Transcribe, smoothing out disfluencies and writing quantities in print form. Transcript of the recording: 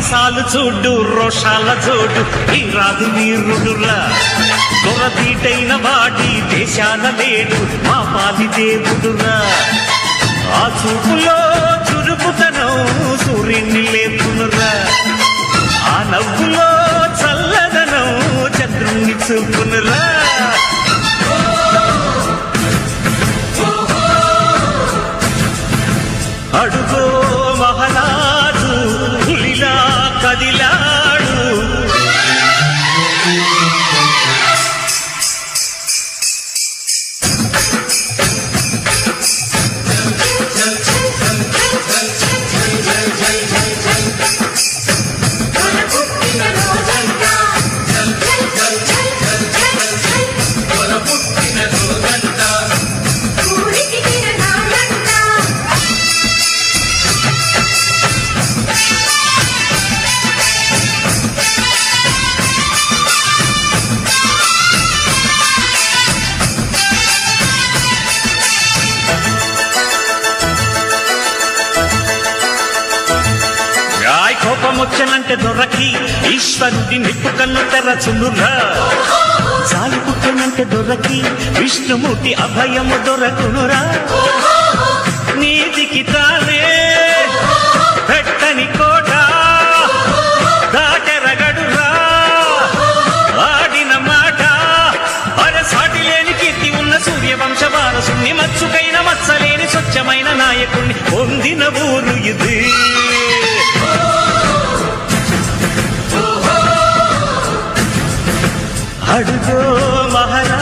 మీసాలు చూడు రోషాల చూడు ఈ రాధి వీరుడురా దొరతీటైన వాడి దేశాల లేడు మా పాలి దేవుడురా ఆ చూపులో చురుకుతనం సూర్యుని లేపునురా ఆ నవ్వులో చల్లదనం చంద్రుణ్ణి చూపునురా అడుగో మహారాజు పులిలా కదిలాడు కోపమొచ్చనంటే దొరకి ఈశ్వరుడి నిప్పు కన్ను తెరచునురా చాలు పుట్టనంటే దొరకి విష్ణుమూర్తి అభయము దొరకునురా నీతికి తానే పెట్టని కోట దాటెరగడురా ఆడిన మాట అరసాటి లేని కీర్తి ఉన్న సూర్యవంశ వారసుని మచ్చుకైన మచ్చలేని స్వచ్ఛమైన నాయకుణ్ణి పొందిన ఊరు ఇది అడుగో మహారాజు